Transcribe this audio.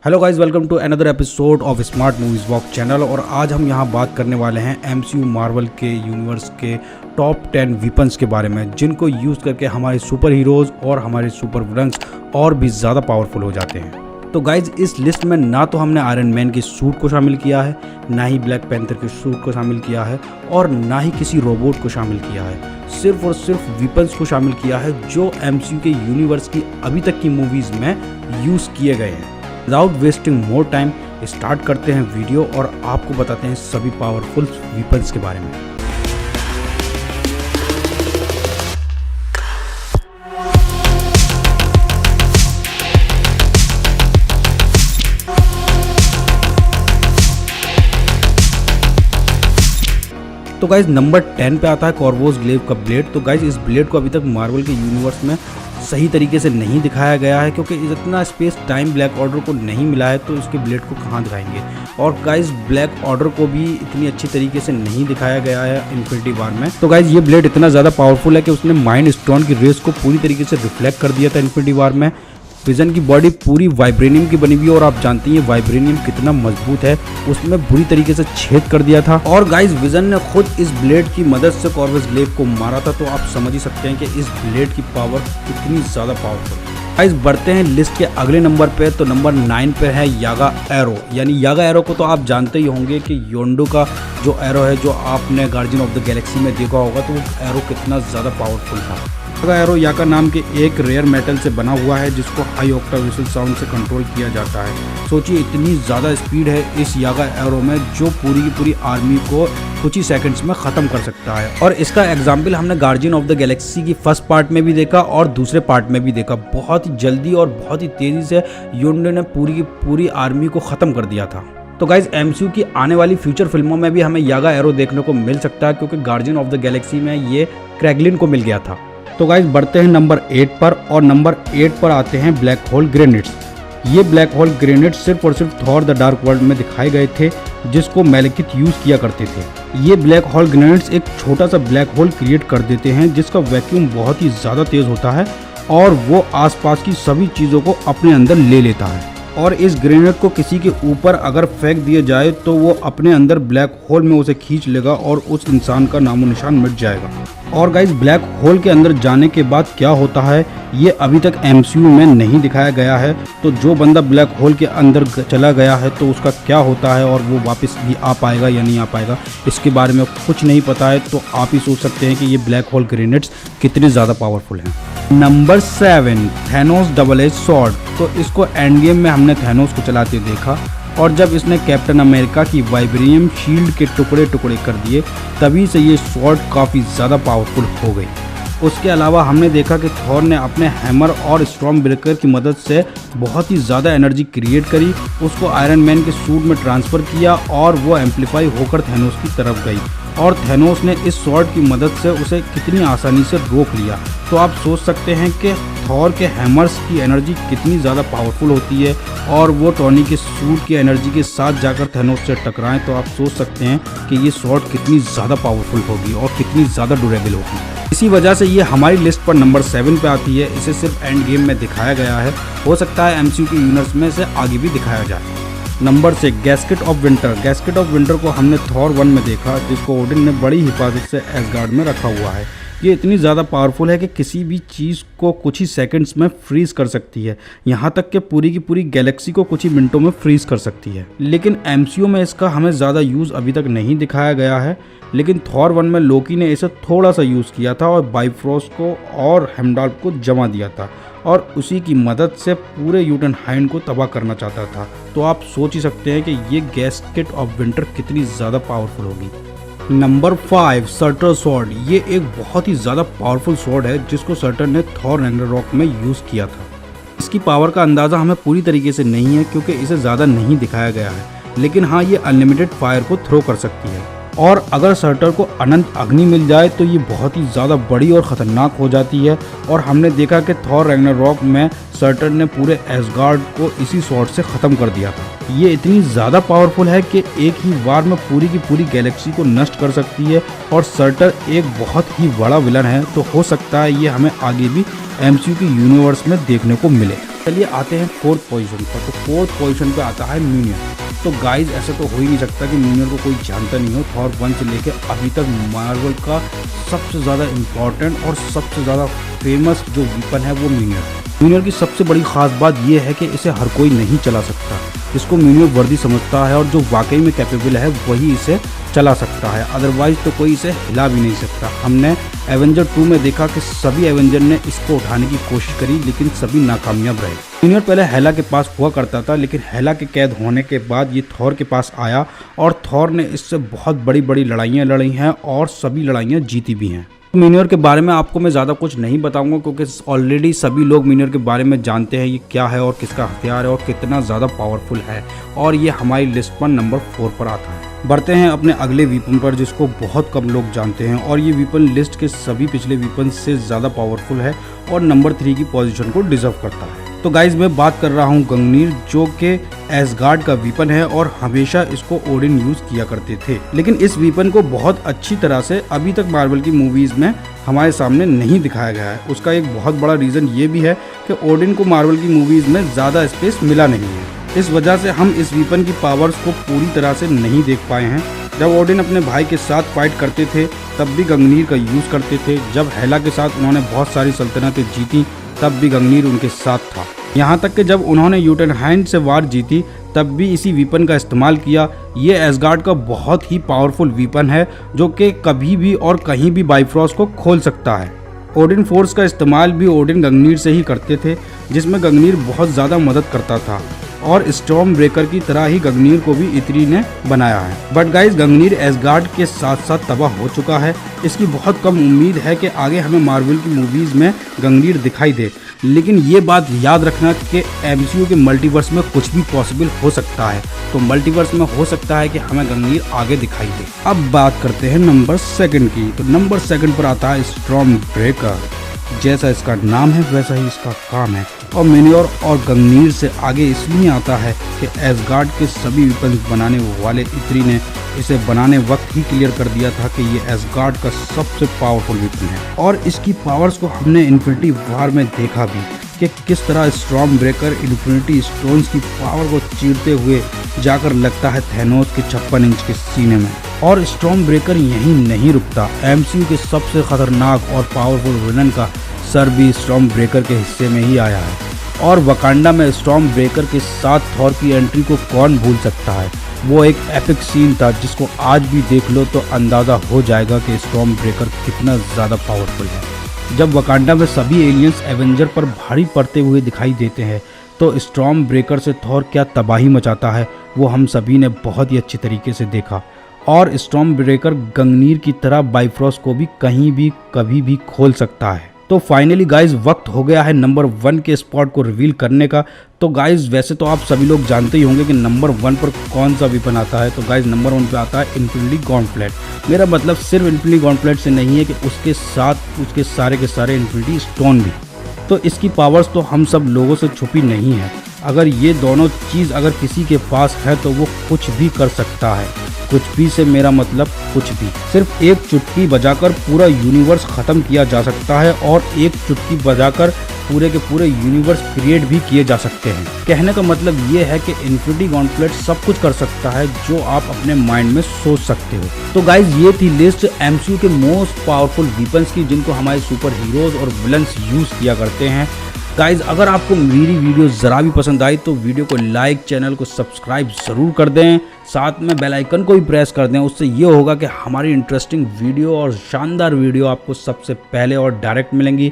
Hello guys, welcome to another episode of smart movies walk channel. और आज हम यहाँ बात करने वाले हैं एमसीयू मार्वल के यूनिवर्स के टॉप 10 वीपन्स के बारे में, जिनको यूज़ करके हमारे सुपर हीरोज़ और हमारे सुपर विलन्स और भी ज़्यादा पावरफुल हो जाते हैं। तो गाइज, इस लिस्ट में ना तो हमने आयरन मैन के सूट को शामिल किया है, ना ही ब्लैक पैंथर के सूट को शामिल किया है, और ना ही किसी रोबोट को शामिल किया है। सिर्फ और सिर्फ वीपन्स को शामिल किया है जो एमसीयू के यूनिवर्स की अभी तक की मूवीज़ में यूज़ किए गए हैं। Without wasting more time start करते हैं वीडियो और आपको बताते हैं सभी पावरफुल वीपन्स के बारे में। तो गाइज, नंबर 10 पे आता है कॉर्वोस ग्लेव का ब्लेड। तो गाइज, इस ब्लेड को अभी तक मार्वल के यूनिवर्स में सही तरीके से नहीं दिखाया गया है, क्योंकि इतना स्पेस टाइम ब्लैक ऑर्डर को नहीं मिला है, तो इसके ब्लेड को कहाँ दिखाएंगे। और गाइज, ब्लैक ऑर्डर को भी इतनी अच्छी तरीके से नहीं दिखाया गया है इन्फिनिटी वॉर में। तो गाइज, ये ब्लेड इतना ज़्यादा पावरफुल है कि उसने माइंड स्टोन की रेस को पूरी तरीके से रिफ्लेक्ट कर दिया था इन्फिनिटी वॉर में। विजन की बॉडी पूरी वाइब्रेनियम की बनी हुई है और आप जानते हैं वाइब्रेनियम कितना मजबूत है, उसमें बुरी तरीके से छेद कर दिया था। और गाइस, विजन ने खुद इस ब्लेड की मदद से कॉर्वस ग्लेव को मारा था, तो आप समझ ही सकते हैं कि इस ब्लेड की पावर कितनी ज़्यादा पावरफुल है। गाइस, बढ़ते हैं लिस्ट के अगले नंबर पे। तो नंबर 9 पे है यागा एरो। यानी यागा एरो को तो आप जानते ही होंगे कि योंडो का जो एरो है, जो आपने गार्डियन ऑफ द गैलेक्सी में देखा होगा, तो वो एरो कितना ज़्यादा पावरफुल था। यागा एरो याका नाम के एक रेयर मेटल से बना हुआ है, जिसको हाई ऑक्टा विसल साउंड से कंट्रोल किया जाता है। सोचिए, इतनी ज़्यादा स्पीड है इस यागा एरो में, जो पूरी की पूरी आर्मी को कुछ ही सेकंड्स में ख़त्म कर सकता है। और इसका एग्जाम्पल हमने गार्डियन ऑफ द गैलेक्सी की फर्स्ट पार्ट में भी देखा और दूसरे पार्ट में भी देखा। बहुत ही जल्दी और बहुत ही तेज़ी से योंडो ने पूरी की पूरी आर्मी को ख़त्म कर दिया था। तो गाइज, एमसीयू की आने वाली फ्यूचर फिल्मों में भी हमें यागा एरो देखने को मिल सकता है, क्योंकि गार्डियन ऑफ द गैलेक्सी में ये क्रैगलिन को मिल गया था। तो गाइज, बढ़ते हैं नंबर 8 पर। और नंबर 8 पर आते हैं ब्लैक होल ग्रेनेड्स। ये ब्लैक होल ग्रेनेड सिर्फ और सिर्फ थॉर द डार्क वर्ल्ड में दिखाए गए थे, जिसको मैलेकिथ यूज़ किया करते थे। ये ब्लैक होल ग्रेनेड्स एक छोटा सा ब्लैक होल क्रिएट कर देते हैं, जिसका वैक्यूम बहुत ही ज़्यादा तेज़ होता है और वो आसपास की सभी चीज़ों को अपने अंदर ले लेता है। और इस ग्रेनेड को किसी के ऊपर अगर फेंक दिया जाए तो वो अपने अंदर ब्लैक होल में उसे खींच लेगा और उस इंसान का नामो निशान मिट जाएगा। और गाइस, ब्लैक होल के अंदर जाने के बाद क्या होता है, ये अभी तक एमसीयू में नहीं दिखाया गया है। तो जो बंदा ब्लैक होल के अंदर चला गया है तो उसका क्या होता है और वो वापस भी आ पाएगा या नहीं आ पाएगा, इसके बारे में कुछ नहीं पता है। तो आप ही सोच सकते हैं कि ये ब्लैक होल ग्रेनेड्स कितने ज़्यादा पावरफुल हैं। Number 7, Thanos double edge sword. तो इसको एंड गेम में हमने थैनोस को चलाते देखा, और जब इसने कैप्टन अमेरिका की वाइब्रेनियम शील्ड के टुकड़े टुकड़े कर दिए, तभी से ये स्वॉर्ड काफ़ी ज़्यादा पावरफुल हो गई। उसके अलावा हमने देखा कि थॉर ने अपने हैमर और स्टॉर्म ब्रेकर की मदद से बहुत ही ज़्यादा एनर्जी क्रिएट करी, उसको आयरन मैन के सूट में ट्रांसफ़र किया और वो एम्पलीफाई होकर थैनोस की तरफ गई। और थैनोस ने इस स्वॉर्ड की मदद से उसे कितनी आसानी से रोक लिया। तो आप सोच सकते हैं कि थॉर के हैमर्स की एनर्जी कितनी ज़्यादा पावरफुल होती है, और वो टॉनी के सूट की एनर्जी के साथ जाकर थैनोस से टकराएं, तो आप सोच सकते हैं कि ये स्वॉर्ड कितनी ज़्यादा पावरफुल होगी और कितनी ज़्यादा ड्यूरेबल होगी। इसी वजह से ये हमारी लिस्ट पर नंबर 7 पे आती है। इसे सिर्फ एंड गेम में दिखाया गया है, हो सकता है एमसीयू के यूनिवर्स में से आगे भी दिखाया जाए। Number 6, gasket of winter. Gasket of winter को हमने थॉर 1 में देखा, जिसको ओडिन ने बड़ी हिफाजत से एसगार्ड में रखा हुआ है। ये इतनी ज़्यादा पावरफुल है कि किसी भी चीज़ को कुछ ही सेकंड्स में फ्रीज़ कर सकती है, यहाँ तक कि पूरी की पूरी गैलेक्सी को कुछ ही मिनटों में फ्रीज़ कर सकती है। लेकिन एमसीयू में इसका हमें ज़्यादा यूज़ अभी तक नहीं दिखाया गया है। लेकिन थॉर 1 में लोकी ने इसे थोड़ा सा यूज़ किया था और बाइफ्रोस्ट को और हेमडाल को जमा दिया था, और उसी की मदद से पूरे यूटनहाइम को तबाह करना चाहता था। तो आप सोच ही सकते हैं कि ये गैस्केट ऑफ विंटर कितनी ज़्यादा पावरफुल होगी। Number 5, shorter sword. ये एक बहुत ही ज़्यादा पावरफुल स्वॉर्ड है, जिसको सर्टर ने थॉर रैग्नारोक में यूज़ किया था। इसकी पावर का अंदाज़ा हमें पूरी तरीके से नहीं है, क्योंकि इसे ज़्यादा नहीं दिखाया गया है। लेकिन हाँ, ये अनलिमिटेड फायर को थ्रो कर सकती है, और अगर सर्टर को अनंत अग्नि मिल जाए तो ये बहुत ही ज़्यादा बड़ी और ख़तरनाक हो जाती है। और हमने देखा कि थॉर रैग्नारोक में सर्टर ने पूरे एसगार्ड को इसी स्वॉर्ड से ख़त्म कर दिया था। ये इतनी ज़्यादा पावरफुल है कि एक ही बार में पूरी की पूरी गैलेक्सी को नष्ट कर सकती है, और सर्टर एक बहुत ही बड़ा विलन है। तो हो सकता है ये हमें आगे भी एमसीयू के यूनिवर्स में देखने को मिले। चलिए आते हैं फोर्थ पोजीशन पर। तो फोर्थ पोजीशन पे आता है म्यूनियर। तो गाइज ऐसे तो हो ही नहीं सकता कि म्यूनियर को कोई जानता नहीं हो। थॉर 1 से लेकर अभी तक मार्वल का सबसे ज़्यादा इम्पॉर्टेंट और सबसे ज़्यादा फेमस जो वीपन है वो म्यूनियर की सबसे बड़ी ख़ास बात यह है कि इसे हर कोई नहीं चला सकता। जिसको म्यूनियर वर्दी समझता है और जो वाकई में कैपेबल है वही इसे चला सकता है, अदरवाइज तो कोई इसे हिला भी नहीं सकता। हमने एवेंजर 2 में देखा कि सभी एवेंजर ने इसको उठाने की कोशिश करी लेकिन सभी नाकामयाब रहे। म्यूनियर पहले हेला के पास हुआ करता था, लेकिन हेला के कैद होने के बाद ये थॉर के पास आया और थॉर ने इससे बहुत बड़ी बड़ी लड़ाइयाँ लड़ी हैं और सभी लड़ाइयाँ जीती भी हैं। म्यूनियर के बारे में आपको मैं ज़्यादा कुछ नहीं बताऊंगा क्योंकि ऑलरेडी सभी लोग म्यूनियर के बारे में जानते हैं ये क्या है और किसका हथियार है और कितना ज़्यादा पावरफुल है, और ये हमारी लिस्ट पर नंबर 4 पर आता है। बढ़ते हैं अपने अगले वीपन पर जिसको बहुत कम लोग जानते हैं और ये वीपन लिस्ट के सभी पिछले वीपन से ज़्यादा पावरफुल है और नंबर 3 की पोजीशन को डिजर्व करता है। तो गाइज मैं बात कर रहा हूँ गंगनीर, जो कि एसगार्ड का वीपन है और हमेशा इसको ओडिन यूज किया करते थे। लेकिन इस वीपन को बहुत अच्छी तरह से अभी तक मार्वल की मूवीज में हमारे सामने नहीं दिखाया गया है। उसका एक बहुत बड़ा रीजन ये भी है कि ओडिन को मार्वल की मूवीज में ज़्यादा स्पेस मिला नहीं है। इस वजह से हम इस वीपन की पावर्स को पूरी तरह से नहीं देख पाए हैं। जब ओडिन अपने भाई के साथ फाइट करते थे तब भी गंगनीर का यूज़ करते थे। जब हेला के साथ उन्होंने बहुत सारी सल्तनतें जीती तब भी गंगनीर उनके साथ था। यहाँ तक कि जब उन्होंने यूटनहाइम से वार जीती तब भी इसी वीपन का इस्तेमाल किया। ये एसगार्ड का बहुत ही पावरफुल वीपन है जो कि कभी भी और कहीं भी बाइफ्रॉस्ट को खोल सकता है। ओडिन फोर्स का इस्तेमाल भी ओडिन गंगनीर से ही करते थे, जिसमें गंगनीर बहुत ज़्यादा मदद करता था और स्टॉर्म ब्रेकर की तरह ही गंगनीर को भी इतरी ने बनाया है। बट गाइज गंगनीर एसगार्ड के साथ साथ तबाह हो चुका है। इसकी बहुत कम उम्मीद है कि आगे हमें मार्वल की मूवीज़ में गंगनीर दिखाई दे, लेकिन ये बात याद रखना कि एमसीयू के मल्टीवर्स में कुछ भी पॉसिबल हो सकता है। तो मल्टीवर्स में हो सकता है कि हमें गंगनीर आगे दिखाई दे। अब बात करते हैं नंबर 2 की। तो नंबर 2 पर आता है स्टॉर्म ब्रेकर। जैसा इसका नाम है वैसा ही इसका काम है और म्यूनियर और गंगनीर से आगे इसलिए आता है कि एसगार्ड के सभी वीपन्स बनाने वाले इतरी ने इसे बनाने वक्त ही क्लियर कर दिया था कि ये एसगार्ड का सबसे पावरफुल वीपन है। और इसकी पावर्स को हमने इन्फिनिटी वॉर में देखा भी कि किस तरह स्टॉर्म ब्रेकर इन्फिनिटी स्टोन्स की पावर को चीरते हुए जाकर लगता है थैनोस के 56 इंच के सीने में। और स्टॉर्म ब्रेकर यहीं नहीं रुकता, एमसीयू के सबसे खतरनाक और पावरफुल विलन का सर भी स्टॉर्म ब्रेकर के हिस्से में ही आया है। और वकांडा में स्टॉर्म ब्रेकर के साथ थॉर की एंट्री को कौन भूल सकता है। वो एक एपिक सीन था जिसको आज भी देख लो तो अंदाज़ा हो जाएगा कि स्टॉर्म ब्रेकर कितना ज़्यादा पावरफुल है। जब वकांडा में सभी एलियंस एवेंजर पर भारी पड़ते हुए दिखाई देते हैं तो स्टॉर्म ब्रेकर से थॉर क्या तबाही मचाता है वो हम सभी ने बहुत ही अच्छी तरीके से देखा। और स्टॉर्म ब्रेकर गंगनीर की तरह बाइफ्रॉस्ट को भी कहीं भी कभी भी खोल सकता है। तो फाइनली गाइज वक्त हो गया है नंबर 1 के स्पॉट को रिवील करने का। तो गाइज वैसे तो आप सभी लोग जानते ही होंगे कि नंबर 1 पर कौन सा वीपन आता है। तो गाइज नंबर 1 पे आता है इन्फिनिटी गॉन्टलेट। मेरा मतलब सिर्फ इन्फिनिटी गॉन्टलेट से नहीं है कि उसके साथ उसके सारे के सारे इन्फिनिटी स्टोन भी। तो इसकी पावर्स तो हम सब लोगों से छुपी नहीं है। अगर ये दोनों चीज़ अगर किसी के पास है तो वो कुछ भी कर सकता है। कुछ भी से मेरा मतलब कुछ भी। सिर्फ एक चुटकी बजाकर पूरा यूनिवर्स ख़त्म किया जा सकता है और एक चुटकी बजाकर पूरे के पूरे यूनिवर्स क्रिएट भी किए जा सकते हैं। कहने का मतलब ये है कि इन्फिनिटी गॉन्टलेट सब कुछ कर सकता है जो आप अपने माइंड में सोच सकते हो। तो गाइज ये थी लिस्ट एमसीयू के मोस्ट पावरफुल वीपन्स की जिनको हमारे सुपर हीरोज और विलन्स यूज़ किया करते हैं। गाइज अगर आपको मेरी वीडियो ज़रा भी पसंद आई तो वीडियो को लाइक, चैनल को सब्सक्राइब ज़रूर कर दें, साथ में बेल आइकन को भी प्रेस कर दें। उससे ये होगा कि हमारी इंटरेस्टिंग वीडियो और शानदार वीडियो आपको सबसे पहले और डायरेक्ट मिलेंगी।